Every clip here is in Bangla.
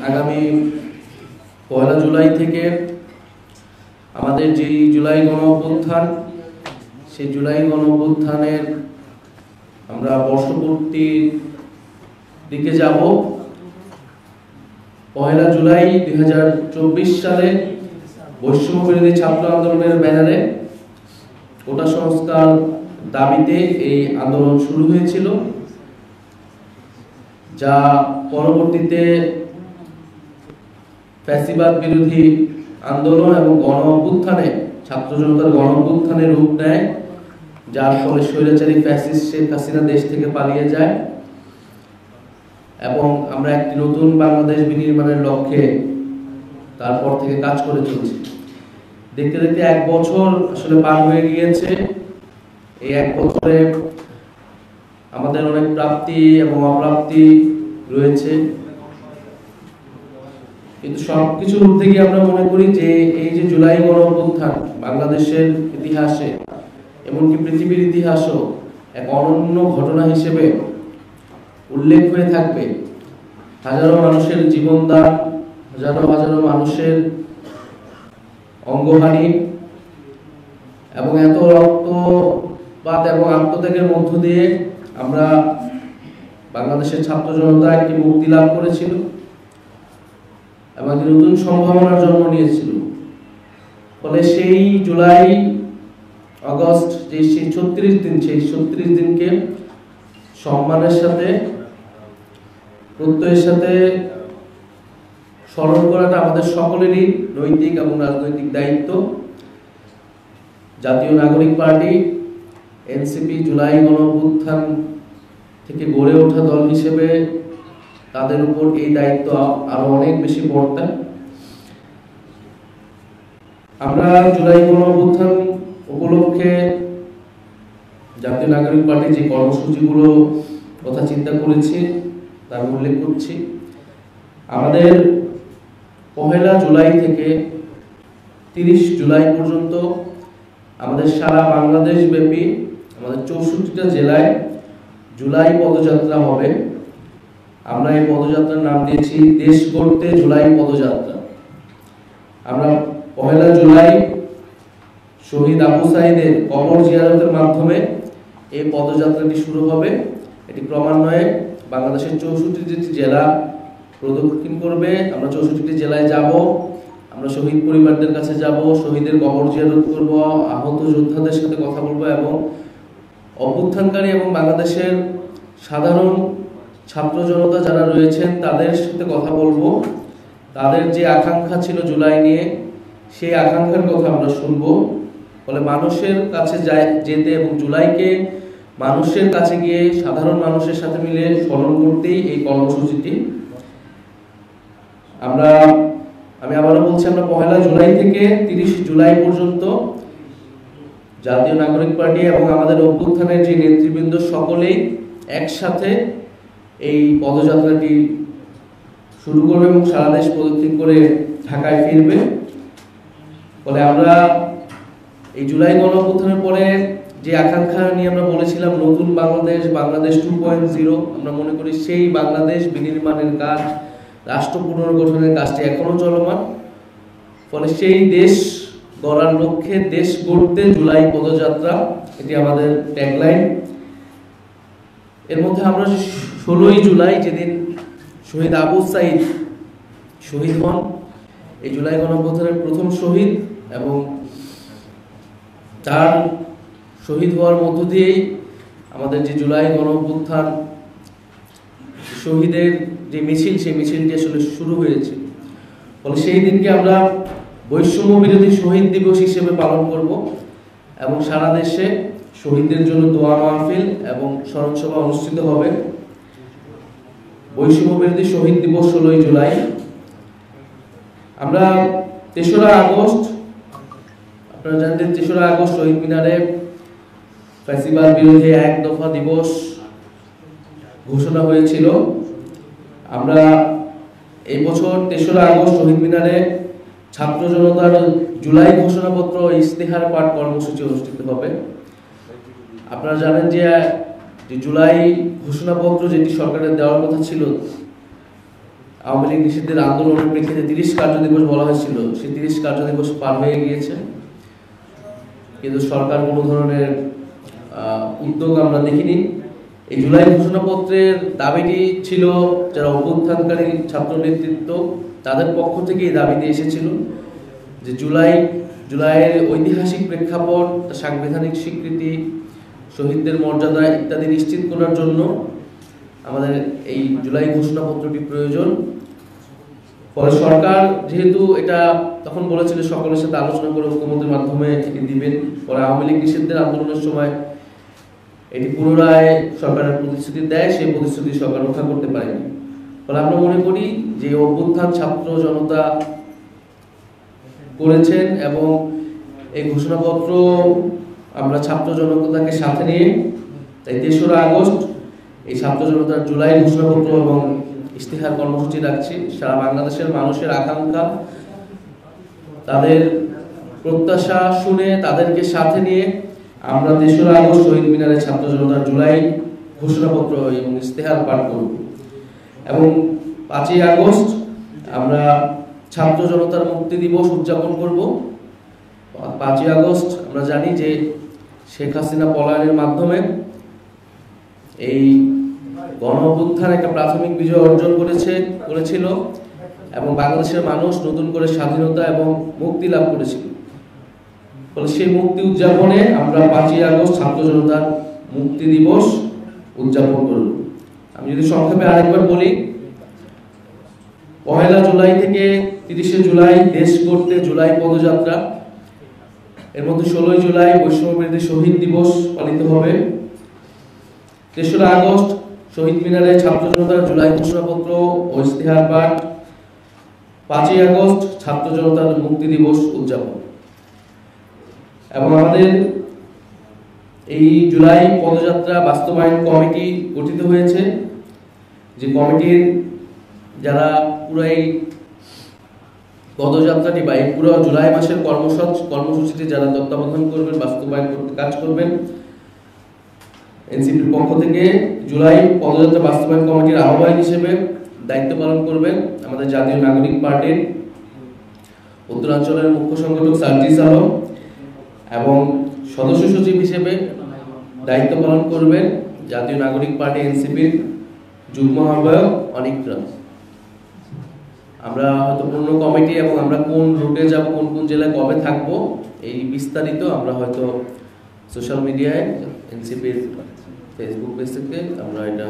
আগামী 1 জুলাই থেকে আমাদের যে জুলাই গণঅভ্যুত্থান, সেই জুলাই গণঅভ্যুত্থানের আমরা বর্ষপূর্তির দিকে যাব। 1 জুলাই 2024 সালে বৈষম্য বিরোধী ছাত্র আন্দোলনের ব্যানারে কোটা সংস্কার দাবিতে এই আন্দোলন শুরু হয়েছিল, যা পরবর্তীতে ফ্যাসিবাদ বিরোধী আন্দোলন এবং গণ অভ্যুত্থানে, ছাত্র জনতার গণ অভ্যুত্থানে রূপ নেয়, যার ফলে স্বৈরাচারী ফ্যাসিস্ট শেখ হাসিনা দেশ থেকে পালিয়ে যায় এবং আমরা একটি নতুন বাংলাদেশ বিনির্মাণের লক্ষ্যে তারপর থেকে কাজ করে চলছি। দেখতে দেখতে 1 বছর আসলে পার হয়ে গিয়েছে। এই 1 বছরে আমাদের অনেক প্রাপ্তি এবং অপ্রাপ্তি রয়েছে, কিন্তু সবকিছুর ঊর্ধ্বে গিয়ে আমরা মনে করি যে এই যে জুলাই গণঅভ্যুত্থান বাংলাদেশের ইতিহাসে, এমনকি পৃথিবীর ইতিহাসও এক অনন্য ঘটনা হিসেবে উল্লেখ হয়ে থাকবে। হাজারো মানুষের জীবনদান, হাজারো হাজারো মানুষের অঙ্গহানি এবং এত রক্তপাত এবং আত্মত্যাগের মধ্য দিয়ে আমরা বাংলাদেশের ছাত্র জনতা একটি মুক্তি লাভ করেছিল এবং একটি নতুন সম্ভাবনার জন্ম নিয়েছিল। ফলে সেই জুলাই আগস্ট যে সেই 36 দিন, সেই 36 দিনকে সম্মানের সাথে, প্রত্যয়ের সাথে স্মরণ করাটা আমাদের সকলেরই নৈতিক এবং রাজনৈতিক দায়িত্ব। জাতীয় নাগরিক পার্টি এনসিপি জুলাই গণঅভ্যুত্থান থেকে গড়ে ওঠা দল হিসেবে তাদের উপর এই দায়িত্ব আরো অনেক বেশি বর্তায়। আমরা জুলাই গণঅভ্যুত্থান উপলক্ষে জাতীয় নাগরিক পার্টি যে কর্মসূচিগুলো কথা চিন্তা করেছি তার উল্লেখ করছি। আমাদের 1 জুলাই থেকে 30 জুলাই পর্যন্ত আমাদের সারা বাংলাদেশ ব্যাপী আমাদের 64টা জেলায় জুলাই পদযাত্রা হবে। আমরা এই পদযাত্রার নাম দিয়েছি দেশ গড়তে জুলাই পদযাত্রা। আমরা 1 জুলাই শহীদ আবু সাঈদের কবর জিয়ারতের মাধ্যমে এই পদযাত্রাটি শুরু হবে। এটি ক্রমান্বয়ে বাংলাদেশের 64টি জেলা প্রদক্ষিণ করবে। আমরা 64টি জেলায় যাব, আমরা শহীদ পরিবারদের কাছে যাব, শহীদের কবর জিয়ারত করব, আহত যোদ্ধাদের সাথে কথা বলবো এবং অভ্যুত্থানকারী এবং বাংলাদেশের সাধারণ ছাত্র জনতা যারা রয়েছেন তাদের সাথে কথা বলবো। তাদের যে আকাঙ্ক্ষা ছিল জুলাই নিয়ে, সেই আকাঙ্ক্ষার কথা আমরা শুনবো। ফলে মানুষের কাছে যেতে এবং জুলাইকে মানুষের কাছে গিয়ে সাধারণ মানুষের সাথে মিলে স্মরণ করতেই এই কর্মসূচিটি। আমি আবারও বলছি, আমরা 1 জুলাই থেকে 30 জুলাই পর্যন্ত জাতীয় নাগরিক পার্টি এবং আমাদের অভ্যুত্থানের যে নেতৃবৃন্দ সকলেই একসাথে এই পদযাত্রাটি শুরু করবে এবং সারা দেশ প্রদক্ষিণ করে ঢাকায় ফিরবে। ফলে আমরা এই জুলাই গণঅভ্যুত্থানের পরে যে আকাঙ্ক্ষা নিয়ে আমরা বলেছিলাম নতুন বাংলাদেশ, বাংলাদেশ 2.0, আমরা মনে করি সেই বাংলাদেশ বিনির্মাণের কাজ, রাষ্ট্র পুনর্গঠনের কাজটি এখনো চলমান। ফলে সেই দেশ গড়ার লক্ষ্যে দেশ গড়তে জুলাই পদযাত্রা, এটি আমাদের ট্যাগলাইন। এর মধ্যে আমরা 16 জুলাই যেদিন শহীদ আবু সাঈদ শহীদ হন, এই জুলাই গণঅভ্যুত্থানের প্রথম শহীদ, এবং তার শহীদ হওয়ার মধ্য দিয়েই আমাদের যে জুলাই গণঅভ্যুত্থান শহীদের যে মিছিল, সেই মিছিলটি আসলে শুরু হয়েছে। ফলে সেই দিনকে আমরা বৈষম্য বিরোধী শহীদ দিবস হিসেবে পালন করব এবং সারা দেশে শহীদদের জন্য দোয়া মাহফিল এবং স্মরণ সভা অনুষ্ঠিত হবে। বৈষম্য বিরোধী শহীদ দিবস 16 জুলাই। আমরা 3রা আগস্ট, আপনারা জানেন 3রা আগস্ট শহীদ মিনারে ফ্যাসিবাদ বিরোধী 1 দফা দিবস ঘোষণা হয়েছিল। আমরা এই বছর 3রা আগস্ট শহীদ মিনারে ছাত্র জনতার জুলাই ঘোষণাপত্র ইস্তেহার পাঠ কর্মসূচি অনুষ্ঠিত হবে। আপনারা জানেন যে জুলাই ঘোষণাপত্র যেটি সরকারের দেওয়ার কথা ছিল, আওয়ামী লীগ নিষিদ্ধের আন্দোলনের প্রেক্ষিতে 30 কার্য দিবস বলা হয়েছিল, সেই 30 কার্য দিবস পার হয়ে গিয়েছে, কিন্তু সরকার কোনো ধরনের উদ্যোগ আমরা দেখিনি। এই জুলাই ঘোষণাপত্রের দাবিটি ছিল যারা অভ্যুত্থানকারী ছাত্র নেতৃত্ব তাদের পক্ষ থেকে এই দাবিটি এসেছিল যে জুলাইয়ের ঐতিহাসিক প্রেক্ষাপট, সাংবিধানিক স্বীকৃতি, শহীদদের মর্যাদা ইত্যাদি নিশ্চিত করার জন্য আমাদের এই জুলাই ঘোষণাপত্রটি প্রয়োজন। ফলে সরকার যেহেতু এটা তখন বলেছিল সকলের সাথে আলোচনা করে ঐক্যমত্যের মাধ্যমে এটি দিবেন, পরে আওয়ামী লীগ নিষিদ্ধের আন্দোলনের সময় এটি পুনরায় সরকারের প্রতিশ্রুতি দেয়, সেই প্রতিশ্রুতি সরকার রক্ষা করতে পারেনি। ফলে আমরা মনে করি যে অভ্যুত্থান ছাত্র জনতা করেছেন এবং এই ঘোষণাপত্র আমরা ছাত্র জনতাকে সাথে নিয়ে তাই 3রা আগস্ট এই ছাত্র জনতার জুলাই ঘোষণাপত্র এবং ইশতেহার কর্মসূচি রাখছি। সারা বাংলাদেশের মানুষের আকাঙ্ক্ষা, তাদের প্রত্যাশা শুনে তাদেরকে সাথে নিয়ে আমরা 3রা আগস্ট শহীদ মিনারে ছাত্র জনতার জুলাই ঘোষণাপত্র এবং ইশতেহার পাঠ করব এবং 5ই আগস্ট আমরা ছাত্র জনতার মুক্তি দিবস উদযাপন করব। 5ই আগস্ট আমরা জানি যে শেখ হাসিনা পলায়নের মাধ্যমে এই গণ-অভ্যুত্থান একটা প্রাথমিক বিজয় অর্জন করেছিল এবং বাংলাদেশের মানুষ নতুন করে স্বাধীনতা এবং মুক্তি লাভ করেছিল। ফলে সেই মুক্তি উদযাপনে আমরা 5ই আগস্ট ছাত্র জনতার মুক্তি দিবস উদযাপন করব। আমি যদি সংক্ষেপে আরেকবার বলি, 1 জুলাই থেকে 30 জুলাই দেশ করতে জুলাই পদযাত্রা, এর মধ্যে 16 জুলাই বৈষম্যবিরোধী শহীদ দিবস পালিত হবে। 3রা আগস্ট শহীদ মিনারে ছাত্র জনতার জুলাই ঘোষণাপত্র ও ইশতেহার পাঠ, 5ই আগস্ট ছাত্র জনতার মুক্তি দিবস উদযাপন। এবং আমাদের এই জুলাই পদযাত্রা বাস্তবায়ন কমিটি গঠিত হয়েছে, যে কমিটির যারা পুরো এই পদযাত্রাটি বা এই পুরো জুলাই মাসের কর্মসূচিটি যারা তত্ত্বাবধান করবেন, বাস্তবায়ন করতে কাজ করবেন, এনসিপির পক্ষ থেকে জুলাই পদযাত্রা বাস্তবায়ন কমিটির আহ্বায়ক হিসেবে দায়িত্ব পালন করবেন আমাদের জাতীয় নাগরিক পার্টির উত্তরাঞ্চলের মুখ্য সংগঠক সার্জিস আলম এবং সদস্য সচিব হিসেবে দায়িত্ব পালন করবেন জাতীয় নাগরিক পার্টি এনসিপির যুগ্ম আহ্বায়ক অনিক রাজ। আমরা হয়তো পূর্ণ কমিটি এবং আমরা কোন রুটে যাব, কোন কোন জেলায় কবে থাকবো, এই বিস্তারিত আমরা হয়তো সোশ্যাল মিডিয়ায় এনসিপির ফেসবুক পেজ থেকে আমরা এটা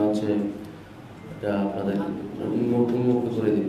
আপনাদের উন্মুক্ত করে দিব।